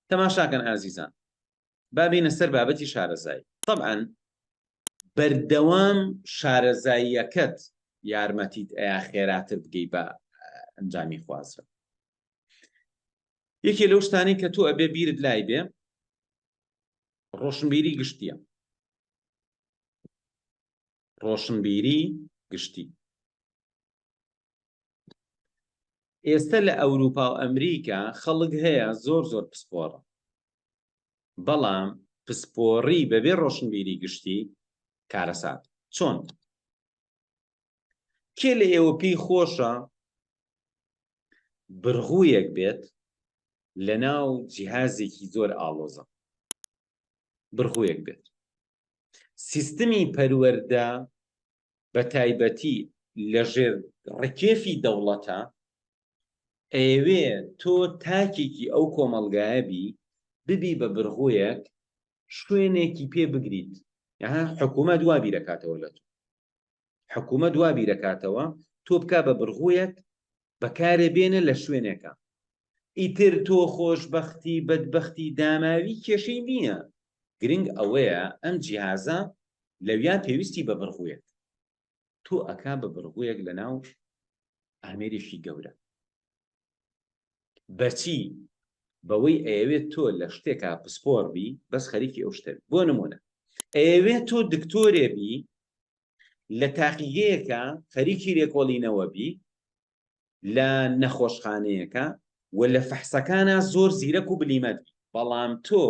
تەماشاکەن ئازیزان، بابینە سەر بابەتی شارەزایی. طبعاً بەردەوام شارەزاییەکەت یارمەتیت ئەیا خێراتر بگەی بە ئەنجامی خوازرە. یەکێ لەو شتانی کە تۆ ئەبێ بیرت لای بێ ڕۆشنبیری گشتیە. ڕۆشنبیری گشتی. ئێستا لە ئەوروپا و ئەمریکا خەڵک هەیە زۆر پسپۆڕە، بەڵام پسپۆڕی بەبێ ڕۆشنبیری گشتی کارەسات. چۆن؟ کێ لە ئێوە پێی خۆشە بڕغوویەک بێت لە ناو جیهازێکی زۆر ئاڵۆزە؟ بڕغوویەک بێت سیستمی پەروەردە بە تایبەتی لە ژێر ڕکێفی دەوڵەتە، ئەوێ تۆ تاکێکی ئەو کۆمەڵگایە ببی بە بڕغوویەک شوێنێکی پێ بگریت. حکوومەت وا بیرەکاتەوە لە تۆ، حکوومەت وا بیرەکاتەوە تۆ بکا بە بڕغوویەک بەکارێ بێنە لە شوێنێکە. ئیتر تۆ خۆشبەختی بەدبەختی داماوی کێشەی نییە، گرنگ ئەوەیە ئەم جیهازە لەویان پێویستی بە بڕغوویەک، تۆ ئەکا بە بڕغوویەک لە ناو ئامێرێکی گەورە. بەچی؟ بەوەی ئەیەوێت تۆ لە شتێکا پسپۆڕ بی بەس خەریکی ئەو شتە. بۆ نمونە ئەیەوێت تۆ دکتۆرێ بی لە تاقیگەیەکە خەریکی لێکۆڵینەوە بی لە نەخۆشخانەیەەکە و لە فەحسەکانە زۆر زیرەک و بلیمەت بی، بەڵام تۆ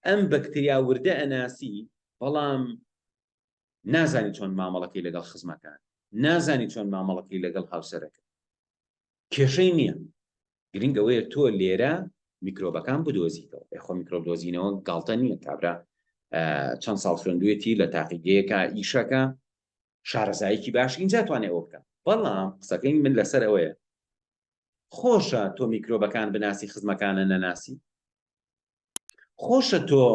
ئەم بەکتریا وردە ئەناسی، بەڵام نازانی چۆن مامەڵەکەی لەگەڵ خزمەکان، نازانی چۆن مامەڵەکەی لەگەڵ هاوسەرەکە. کێشەی نییە، گرنگەوەیە تۆ لێرە میکرۆبەکان بدۆزیتەوە. خۆ میکرۆب دۆزینەوە گاڵتە نییە، کابرا چەند ساڵ خوێندوێتی لە تاقیگەیەکە ئیشەکە شارەزاییکی باش اینجا توانێت ئەوە بکە. بەڵام قسەکەی من لەسەر ئەوەیە، خۆشە تۆ میکرۆبەکان بناسی خزمەکانە نەناسی، خۆشە تۆ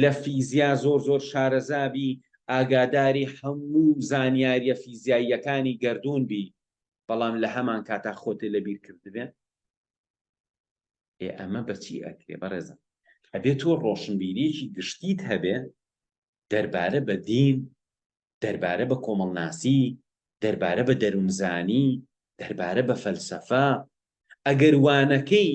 لە فیزیا زۆر شارەزابی ئاگاداری هەموو زانیاریە فیزیاییەکانی گەردوون بی، بەڵام لە هەمان کاتا خۆتێ لەبیر کردبێ. ئەمە بەچی ئەکرێ بەڕێزم؟ ئەبێت تۆ ڕۆشنبیریەکی گشتیت هەبێ دەربارە بە دین، دەربارە بە کۆمەڵناسی، دەربارە بە دەروونزانی، دەربارە بە فەلسەفە. ئەگەر وانەکەی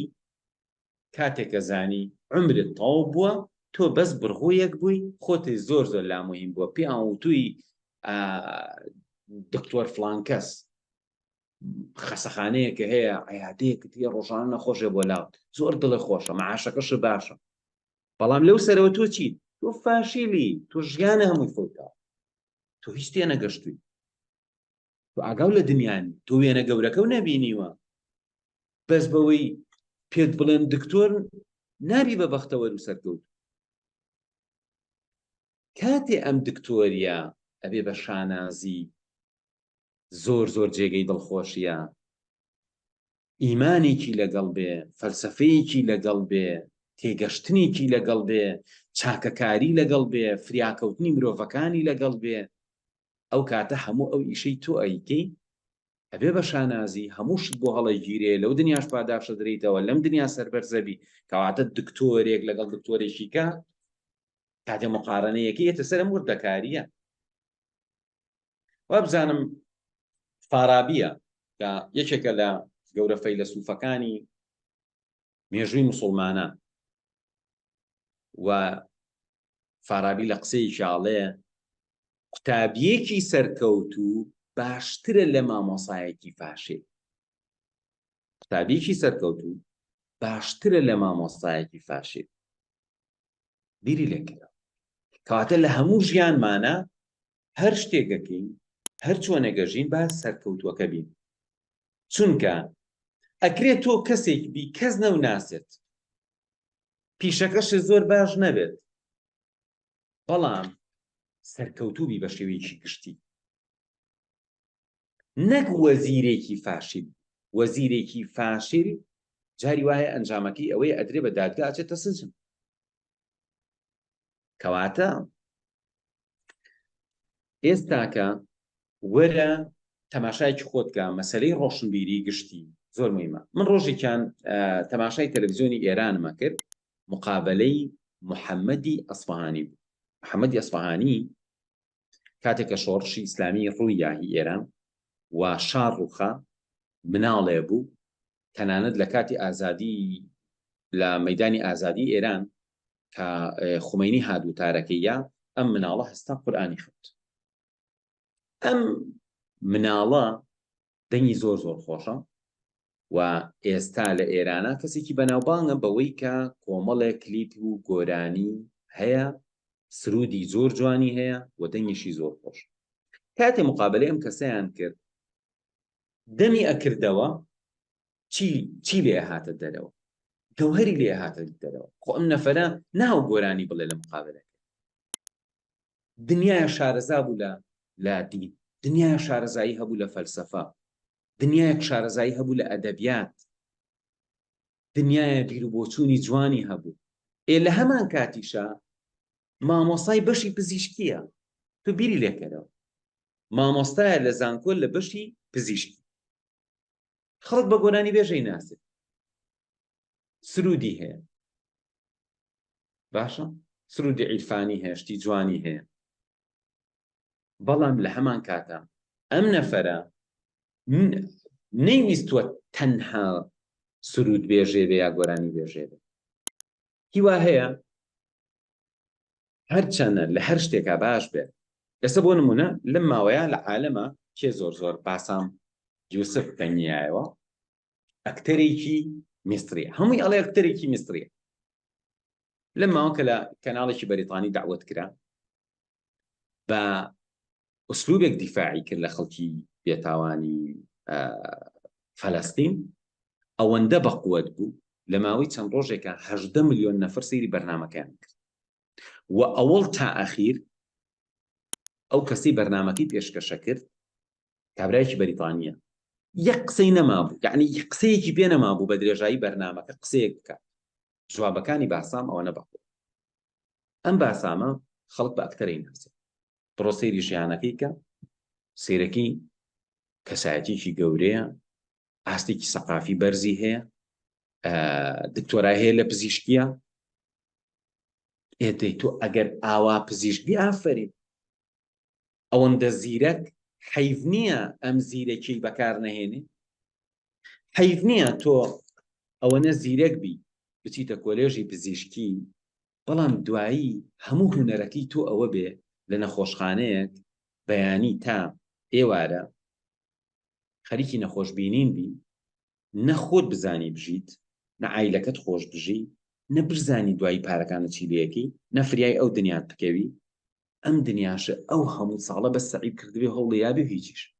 کاتێکە زانی عمرت تەواو بووە، تۆ بەس بڕغوویەک بووی، خۆتی زۆر لامۆهیم بووە. پێ ئاوتووی دکتۆر فڵانکەس خەسەخانەیەکە هەیە عەیادەیەکت هەیە ڕۆژانە نەخۆشێ بۆ لاوت، زۆر دڵی خۆشە، مەعاشەکەش باشە، بەڵام لەو سەرەوە تۆ چیت؟ تۆ فاشیلی، تۆ ژیانە هەمووی فۆتا، تۆ هیچ تێ نەگەشتووی، تۆ ئاگاو لە دنیانی، تۆ وێنە گەورەکە و نەبینیوە. بەس بەوەی پێت بڵێن دکتۆر نابی بە بەختەوە و سەرکەوت. کاتێ ئەم دکتۆریە ئەبێ بە شانازی زۆر جێگەی دڵخۆشیە، ئیمانێکی لەگەڵ بێ، فەلسەفەیەکی لەگەڵ بێ، تێگەشتنێکی لەگەڵ بێ، چاکەکاری لەگەڵ بێ، فریاکەوتنی مرۆڤەکانی لەگەڵ بێ، ئەو کاتە هەموو ئەو ئیشەی تۆ ئەیکەی ئەبێ بە شانازی هەمووشت بۆ هەڵەگیرێ، لەو دنیاش پاداشە درێتەوە، لەم دنیا سەربەرزەبی. کەواتە دکتۆرێک لەگەڵ دکتۆرێکی کە کاتێ مقارنەیەکی ئێتە سەرم وردەکاریە. وا بزانم فارابیە کە یەکێکە لە گەورە فەیلسوفەکانی مێژووی موسڵمانان، و فارابی لە قسەی شاڵێ قوتابیەکی سەرکەوتو باشترە لە مامۆسایەکی فاشێ. قوتابیەکی سەرکەوتو باشترە لە مامۆستایەکی فاشێ. بیری لێکرا کەواتە لە هەموو ژیانمانە هەر شتێکەکەین، هەر چۆنەگەژین با سەرکەوتووەکە بین. چونکە ئەکرێت تۆ کەسێک بی کەس نەوناسێت، پیشەکەش زۆر باش نەبێت، بەڵام سەرکەوتوو بی بە شێوەیەکی گشتی. نەک وەزیرێکی فاشیل. وەزیرێکی فاشیل جاری وایە ئەنجامەکەی ئەوەی ئەدرێ بە دادگا ئاچێتە سجن. کەواتە ئێستاکە وەرە تەماشایکی خۆتکە مەسەلەی ڕۆشنبیری گشتی زۆر مهمە. من ڕۆژێکیان تەماشای تەلەڤیزیۆنی ئێرانمە کرد، مقابلەی محەممەدی ئەسفەهانی بوو. محەممەدی ئەسفەهانی کاتێکە شۆڕشی ئیسلامی ڕووی یاهی ئێران و شار ڕووخا مناڵێ بوو، تەنانەت لە کاتی ئازادی لە مەیدانی ئازادی ئێران کە خومەینی هادوو تارەکەیە، ئەم مناڵە هەستا قورئانی خوێند. ئەم مناڵە دەنگی زۆر زۆر خۆشە و ئێستا لە ئێرانە کەسێکی بەناوبانگە بەوەی کە کۆمەڵێک کلیپ و گۆرانی هەیە، سرودی زۆر جوانی هەیە و دەنگیشی زۆر خۆش. کاتێ مقابلەی ئەم کەسەیان کرد، دەمی ئەکردەوە چی لێ هاتە دەرەوە، گەوهەری لێ هاتە دەرەوە. خۆ ئەم نەفەرە ناو گۆرانی بڵێ لە مقابلەکە، دنیای شارەزا بوو لە دین، دنیای شارەزایی هەبوو لە فەلسەفە، دنیایەک شارەزایی هەبوو لە ئەدەبیات، دنیایە بیرروبۆچوونی جوانی هەبوو. لە هەمان کاتیشە مامۆستای بەشی پزیشکیە، تو بیری لێکەرەوە، مامۆستایە لە زانکۆ لە بەشی پزیشکی، خەڵک بە گۆرانی بێژەی ناسێت، سرودی هەیە، باشە، سرودی عیرفانی هەیە، شتی جوانی هەیە. بەڵام لە هەمان کاتە ئەم نەفەرە نەیویستووە تەنها سرود بێژێ بێ یا گۆرانی بێژێ بێ، هیوا هەیە هەرچەندە لە هەر شتێکا باش بێت. ئێستا بۆ نمونە لەم ماوەیە لە عالەمە کێ زۆر زۆر باسام یوسف تەنیایەوە، ئەکتەرێکی میسریە، هەمووی ئەڵێ ئەکتەرێکی میسریە. لەم ماوە کە لە کەناڵێکی بەریتانی داوەت کرا بە ئوسلوبێک دیفاعی کرد لە خەڵکی بێتاوانی فەلەستین، ئەوەندە بەقووەت بوو لە ماوەی چەند ڕۆژێکە 18 ملیۆن نەفر سەیری بەرنامەکەیان کرد و ئەوڵ تا ئەخیر ئەو کەسی بەرنامەکەی پێشکەشە کرد کابرایەکی بەریتانیە، یەک قسەی نەمابوو، یعنی قسەیەکی پێ نەمابوو بە درێژایی بەرنامەکە قسەیەک بکات. جوابەکانی باسام ئەوە نەبەقوو. ئەم باسامە خەڵک بە ئەکتەرەی ناسێت، بڕۆ سەیری ژیانەکەی کە سیرەکی کەسایەتیکی گەورەیە، ئاستێکی سەقافی بەرزی هەیە، دکتۆرای هەیە لە پزیشکیە. ئێدەی تۆ ئەگەر ئاوا پزیشکی ئافرین، ئەوەندە زیرەک، حەیف نییە ئەم زیرەکی بەکار نەهێنێ، حەیف نییە تۆ ئەوەنە زیرەک بی بچیتە کۆلێژی پزیشکی، بەڵام دوایی هەموو هونەرەکەی تۆ ئەوە بێ لە نەخۆشخانەیەک بەیانی تا ئێوارە خەریکی نەخۆشبینین بی، نەخۆت بزانی بژیت، نە عایلەکەت خۆش بژی، نەبرزانی دوایی پارەکانە چی لەیەکی، نەفریای ئەو دنیات بکەوی. ئەم دنیاشە ئەو هەموو ساڵە بە سەعید کردبێ هەوڵی یابێ هیچیش.